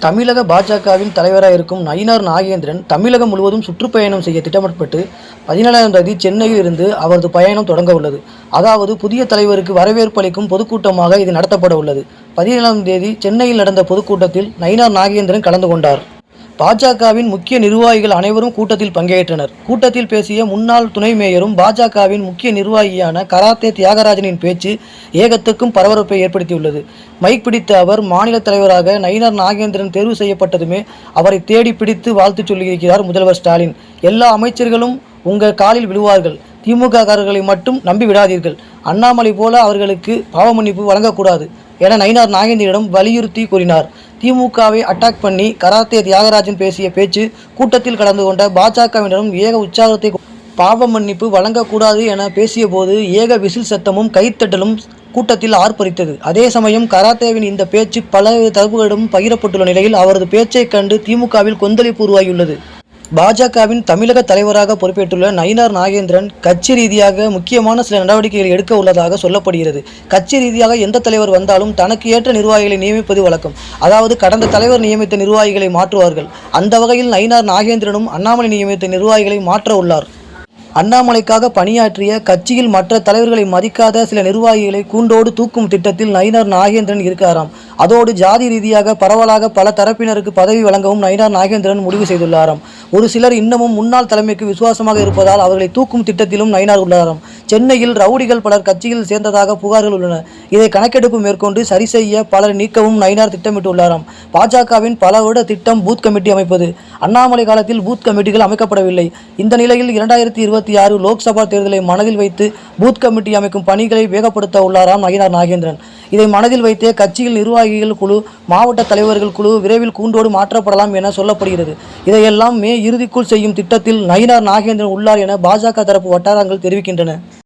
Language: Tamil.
தமிழக பாஜகவின் தலைவராக இருக்கும் நயினார் நாகேந்திரன் தமிழகம் முழுவதும் சுற்றுப்பயணம் செய்ய திட்டமிடப்பட்டு 17ஆம் தேதி சென்னையில் இருந்து அவரது பயணம் தொடங்க உள்ளது. அதாவது புதிய தலைவருக்கு வரவேற்பு அளிக்கும் பொதுக்கூட்டமாக இது நடத்தப்பட உள்ளது. 17ஆம் தேதி சென்னையில் நடந்த பொதுக்கூட்டத்தில் நயினார் நாகேந்திரன் கலந்து கொண்டார். பாஜகவின் முக்கிய நிர்வாகிகள் அனைவரும் கூட்டத்தில் பங்கேற்றனர். கூட்டத்தில் பேசிய முன்னாள் துணை மேயரும் பாஜகவின் முக்கிய நிர்வாகியான கராத்தே தியாகராஜனின் பேச்சு ஏகத்துக்கும் பரபரப்பை ஏற்படுத்தியுள்ளது. மைக் பிடித்த அவர் மாநில தலைவராக நயினார் நாகேந்திரன் தேர்வு செய்யப்பட்டதுமே அவரை தேடி பிடித்து வாழ்த்து சொல்லியிருக்கிறார் முதல்வர் ஸ்டாலின். எல்லா அமைச்சர்களும் உங்கள் காலில் விழுவார்கள். திமுககாரர்களை மட்டும் நம்பி விடாதீர்கள். அண்ணாமலை போல அவர்களுக்கு பாவ மன்னிப்பு வழங்கக்கூடாது என நயினார் நாகேந்திரனிடம் வலியுறுத்தி கூறினார். திமுகவை அட்டாக் பண்ணி கராத்தே தியாகராஜன் பேசிய பேச்சு கூட்டத்தில் கலந்து கொண்ட பாஜகவினரும் ஏக உற்சாகத்தை பாவ மன்னிப்பு வழங்கக்கூடாது என பேசிய போது ஏக விசில் சத்தமும் கைத்தட்டலும் கூட்டத்தில் ஆர்ப்பரித்தது. அதே சமயம் கராத்தேவின் இந்த பேச்சு பல தரப்புகளிடம் பகிரப்பட்டுள்ள நிலையில் அவரது பேச்சை கண்டு திமுகவில் கொந்தளிப்பு உருவாகியுள்ளது. பாஜகவின் தமிழக தலைவராக பொறுப்பேற்றுள்ள நயினார் நாகேந்திரன் கட்சி ரீதியாக முக்கியமான சில நடவடிக்கைகளை எடுக்க உள்ளதாக சொல்லப்படுகிறது. கட்சி ரீதியாக எந்த தலைவர் வந்தாலும் தனக்கு ஏற்ற நிர்வாகிகளை நியமிப்பது வழக்கம். அதாவது கடந்த தலைவர் நியமித்த நிர்வாகிகளை மாற்றுவார்கள். அந்த வகையில் நயினார் நாகேந்திரனும் அண்ணாமலை நியமித்த நிர்வாகிகளை மாற்ற உள்ளார். அண்ணாமலைக்காக பணியாற்றிய கட்சியில் மற்ற தலைவர்களை மதிக்காத சில நிர்வாகிகளை கூண்டோடு தூக்கும் திட்டத்தில் நயினார் நாகேந்திரன் இருக்காராம். அதோடு ஜாதி ரீதியாக பரவலாக பல தரப்பினருக்கு பதவி வழங்கவும் நயினார் நாகேந்திரன் முடிவு செய்துள்ளாராம். ஒரு சிலர் இன்னமும் முன்னாள் தலைமைக்கு விசுவாசமாக இருப்பதால் அவர்களை தூக்கும் திட்டத்திலும் நயினார் உள்ளாராம். சென்னையில் ரவுடிகள் பலர் கட்சியில் சேர்ந்ததாக புகார்கள் உள்ளன. இதை கணக்கெடுப்பு மேற்கொண்டு சரி செய்ய பலர் நீக்கவும் நயினார் திட்டமிட்டுள்ளாராம். பாஜகவின் பல வருட திட்டம் பூத் கமிட்டி அமைப்பது. அண்ணாமலை காலத்தில் பூத் கமிட்டிகள் அமைக்கப்படவில்லை. இந்த நிலையில் 2026 லோக்சபா தேர்தலை மனதில் வைத்து பூத் கமிட்டி அமைக்கும் பணிகளை வேகப்படுத்த உள்ளாராம் நயினார் நாகேந்திரன். இதை மனதில் வைத்தே கட்சியில் நிர்வாகிகள் குழு, மாவட்ட தலைவர்கள் குழு விரைவில் கூண்டோடு மாற்றப்படலாம் என சொல்லப்படுகிறது. இதையெல்லாம் மே இறுதிக்குள் செய்யும் திட்டத்தில் நயினார் நாகேந்திரன் உள்ளார் என பாஜக தரப்பு வட்டாரங்கள் தெரிவிக்கின்றன.